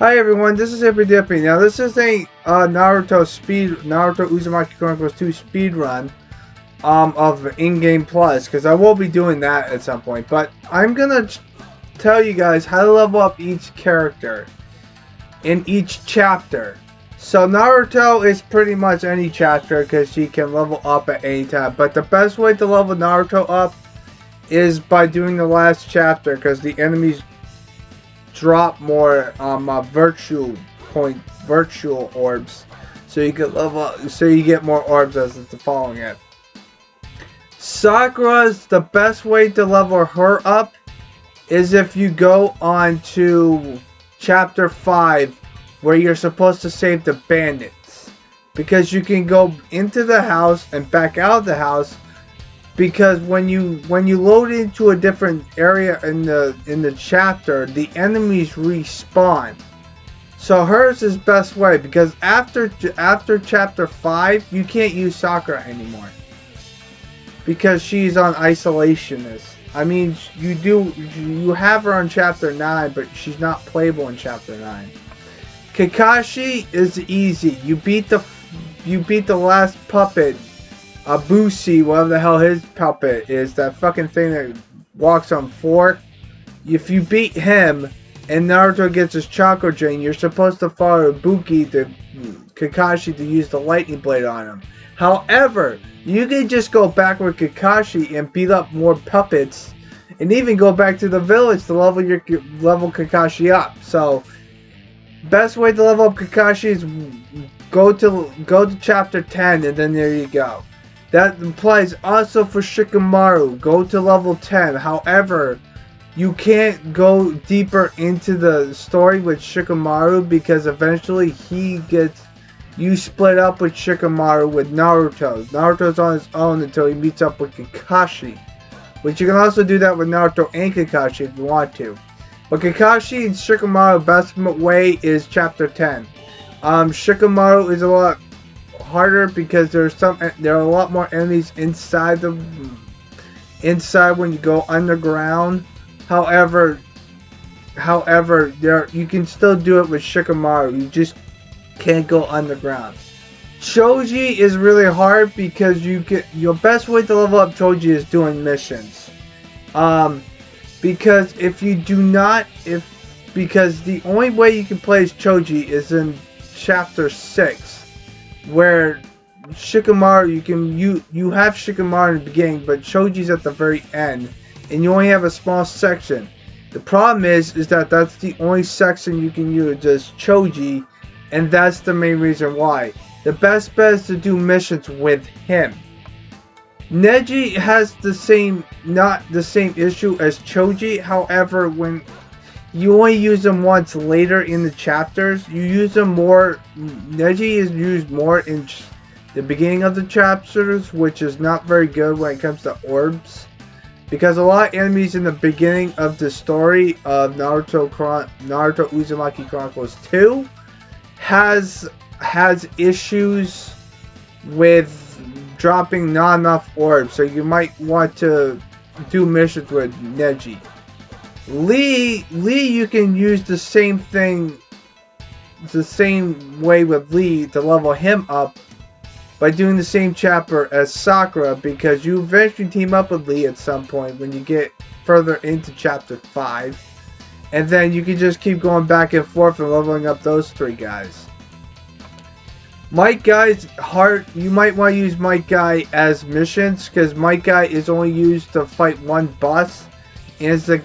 Hi everyone, this is Hippy Dippy. Now this is a Naruto Uzumaki Chronicles 2 speed run of in-game plus, because I will be doing that at some point. But I'm gonna tell you guys how to level up each character in each chapter. So Naruto is pretty much any chapter because she can level up at any time. But the best way to level Naruto up is by doing the last chapter, because the enemies drop more virtual orbs, so you can level up, so you get more orbs as it's following it. Sakura's the best way to level her up is if you go on to chapter 5 where you're supposed to save the bandits, because you can go into the house and back out of the house, because when you load into a different area in the chapter, the enemies respawn. So hers is best way, because after chapter 5 you can't use Sakura anymore because she's on isolationist. I mean, you have her on chapter 9, but she's not playable in chapter 9. Kakashi is easy. You beat the last puppet, Abusi, whatever the hell his puppet is, that fucking thing that walks on 4. If you beat him and Naruto gets his chakra drain, you're supposed to follow Kakashi to use the lightning blade on him. However, you can just go back with Kakashi and beat up more puppets, and even go back to the village to level Kakashi up. So, best way to level up Kakashi is go to chapter 10, and then there you go. That applies also for Shikamaru. Go to level 10. However, you can't go deeper into the story with Shikamaru, because eventually you split up with Shikamaru with Naruto. Naruto's on his own until he meets up with Kakashi. Which you can also do that with Naruto and Kakashi if you want to. But Kakashi and Shikamaru, best way is chapter 10. Shikamaru is a lot harder because there are a lot more enemies inside when you go underground. However, you can still do it with Shikamaru. You just can't go underground. Choji is really hard because your best way to level up Choji is doing missions. Because because the only way you can play as Choji is in chapter 6. Where Shikamaru, you have Shikamaru in the beginning, but Choji's at the very end, and you only have a small section. The problem is that that's the only section you can use as Choji, and that's the main reason why. The best bet is to do missions with him. Neji has not the same issue as Choji. However, when you only use them once later in the chapters, you use them more. Neji is used more in the beginning of the chapters, which is not very good when it comes to orbs, because a lot of enemies in the beginning of the story of Naruto Uzumaki Chronicles 2 has issues with dropping not enough orbs, so you might want to do missions with Neji. Lee, you can use the same way with Lee to level him up by doing the same chapter as Sakura, because you eventually team up with Lee at some point when you get further into chapter 5, and then you can just keep going back and forth and leveling up those 3 guys. Might Guy's hard. You might want to use Might Guy as missions, because Might Guy is only used to fight one boss. And it's the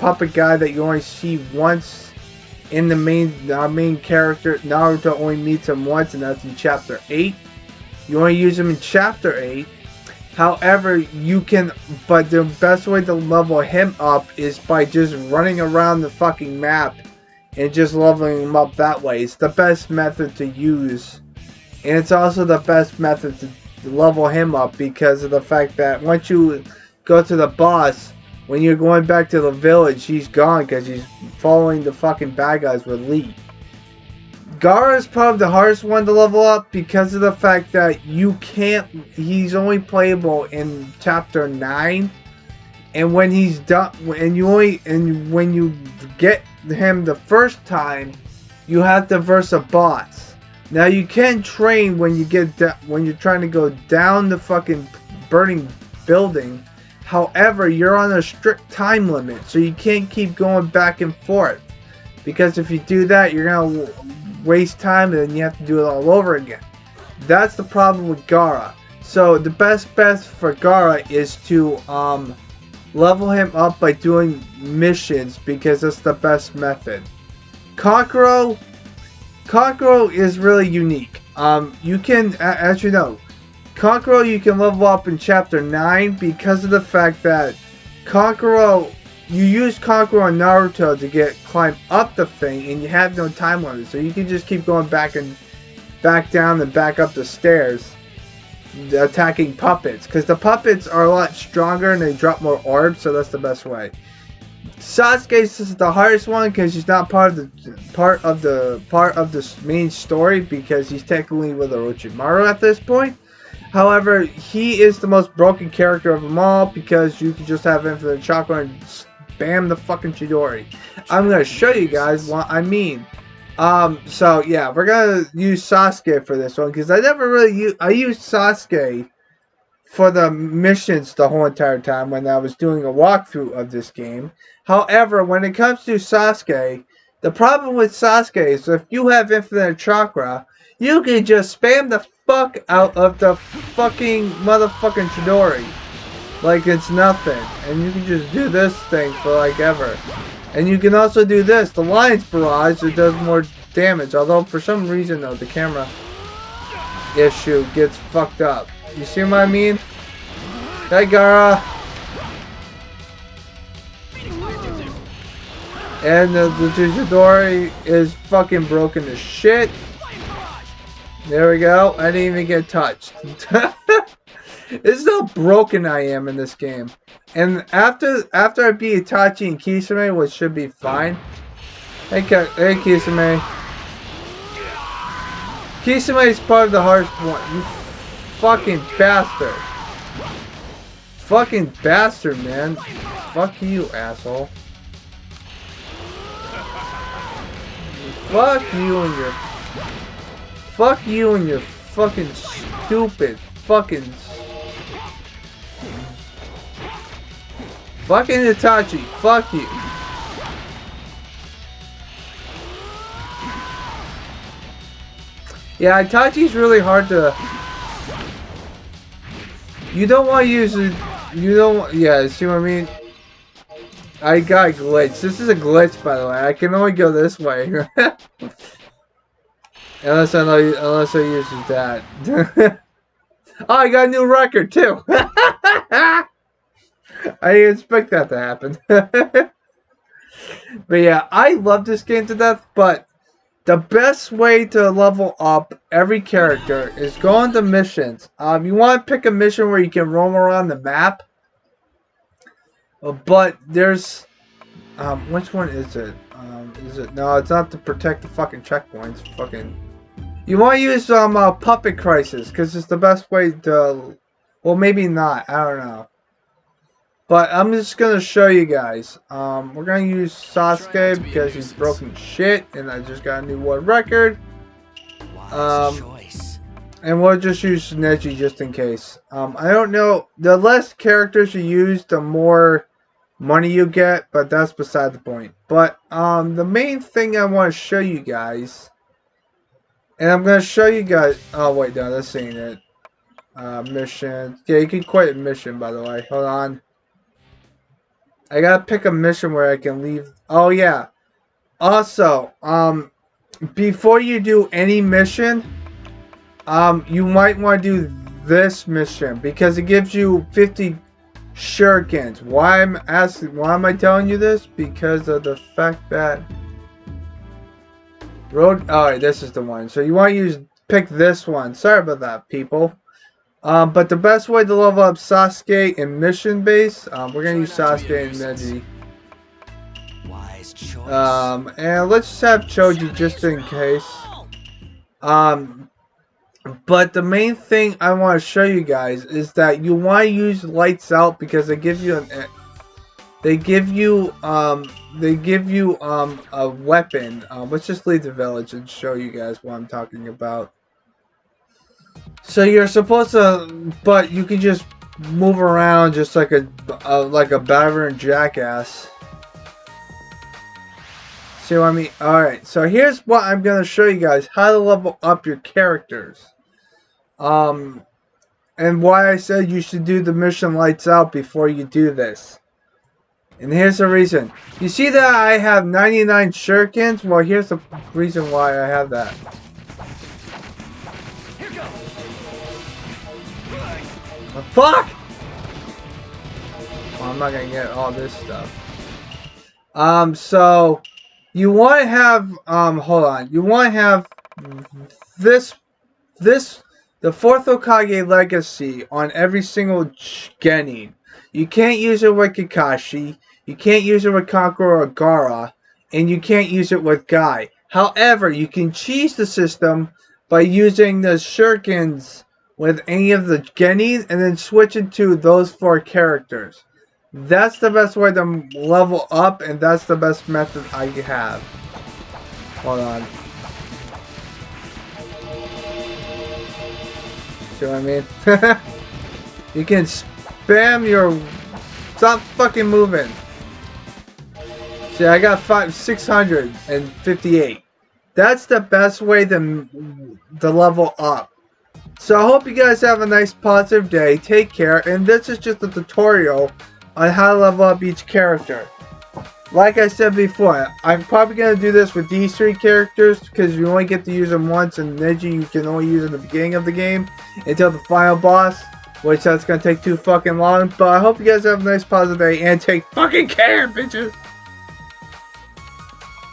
puppet guy that you only see once in the main character. Naruto only meets him once, and that's in chapter 8. You only use him in chapter 8. However, but the best way to level him up is by just running around the fucking map and just leveling him up that way. It's the best method to use, and it's also the best method to level him up, because of the fact that once you go to the boss, when you're going back to the village, he's gone because he's following the fucking bad guys with Lee. Gara is probably the hardest one to level up because of the fact that he's only playable in chapter 9. And when he's done, when you get him the first time, you have to verse a boss. Now you can train when you're trying to go down the fucking burning building. However, you're on a strict time limit, so you can't keep going back and forth. Because if you do that, you're gonna waste time, and then you have to do it all over again. That's the problem with Gara. So the best bet for Gara is to level him up by doing missions, because that's the best method. Kankuro is really unique. You can, as you know, Kankuro you can level up in Chapter 9 because of the fact that Kankuro, you use Kankuro and Naruto to climb up the thing, and you have no time limit, so you can just keep going back down and back up the stairs, attacking puppets, because the puppets are a lot stronger and they drop more orbs, so that's the best way. Sasuke's is the hardest one because he's not part of the main story, because he's technically with Orochimaru at this point. However, he is the most broken character of them all, because you can just have infinite chakra and spam the fucking Chidori. I'm gonna show you guys what I mean. So yeah, we're gonna use Sasuke for this one, because I never really I used Sasuke for the missions the whole entire time when I was doing a walkthrough of this game. However, when it comes to Sasuke, the problem with Sasuke is if you have infinite chakra, you can just spam the fuck out of the fucking motherfucking Chidori like it's nothing, and you can just do this thing for like ever. And you can also do this, the Lion's Barrage, that does more damage, although for some reason though the camera issue gets fucked up. You see what I mean? Hey, Gara! And the Chidori is fucking broken to shit. There we go. I didn't even get touched. This is how broken I am in this game. And after I beat Itachi and Kisame, which should be fine. Hey Kisame. Kisame is part of the hardest one. You fucking bastard. Fucking bastard, man. Fuck you, asshole. Fuck you and your... Fuck you and your fucking stupid fucking... Fucking Itachi. Fuck you. Yeah, Itachi's really hard to... You don't want to use it... You don't... Yeah, see what I mean? I got glitched. This is a glitch, by the way. I can only go this way. unless I use that. Oh, I got a new record, too. I didn't expect that to happen. But yeah, I love this game to death, but the best way to level up every character is go on to missions. You want to pick a mission where you can roam around the map. But there's... which one is it? No, it's not to protect the fucking checkpoints. Fucking... You want to use Puppet Crisis, because it's the best way to... Well, maybe not. I don't know. But I'm just going to show you guys. We're going to use Sasuke because he's broken shit, and I just got a new world record. And we'll just use Neji just in case. I don't know. The less characters you use, the more money you get, but that's beside the point. But the main thing I want to show you guys, and I'm going to show you guys... Oh, wait, no, that's ain't it. Mission. Yeah, you can quit a mission, by the way. Hold on. I gotta pick a mission where I can leave. Oh, yeah. Also, before you do any mission, you might want to do this mission because it gives you 50 Shurikens. Why am I telling you this? Because of the fact that alright, this is the one. So you want to pick this one. Sorry about that, people. But the best way to level up Sasuke in mission base, we're gonna use Sasuke and Neji. Wise choice. And let's just have Choji just in case. But the main thing I want to show you guys is that you want to use Lights Out because it gives you they give you a weapon. Let's just leave the village and show you guys what I'm talking about. So you're supposed to, but you can just move around just like a battering jackass. See what I mean? Alright, so here's what I'm going to show you guys. How to level up your characters. And why I said you should do the mission lights out before you do this. And here's the reason. You see that I have 99 shurikens? Well, here's the reason why I have that. Here goes. Oh, fuck! Well, I'm not going to get all this stuff. So... you want to have, hold on. You want to have the 4th Hokage Legacy on every single genin. You can't use it with Kakashi. You can't use it with Kankuro or Gara. And you can't use it with Guy. However, you can cheese the system by using the Shurikens with any of the genin and then switching to those 4 characters. That's the best way to level up, and that's the best method I have. Hold on. See what I mean? You can spam your... Stop fucking moving. See, I got 658. That's the best way to level up. So I hope you guys have a nice positive day. Take care, and this is just a tutorial on how to level up each character. Like I said before, I'm probably going to do this with these 3 characters because you only get to use them once, and Neji you can only use in the beginning of the game until the final boss, which that's going to take too fucking long. But I hope you guys have a nice positive day and take fucking care, bitches!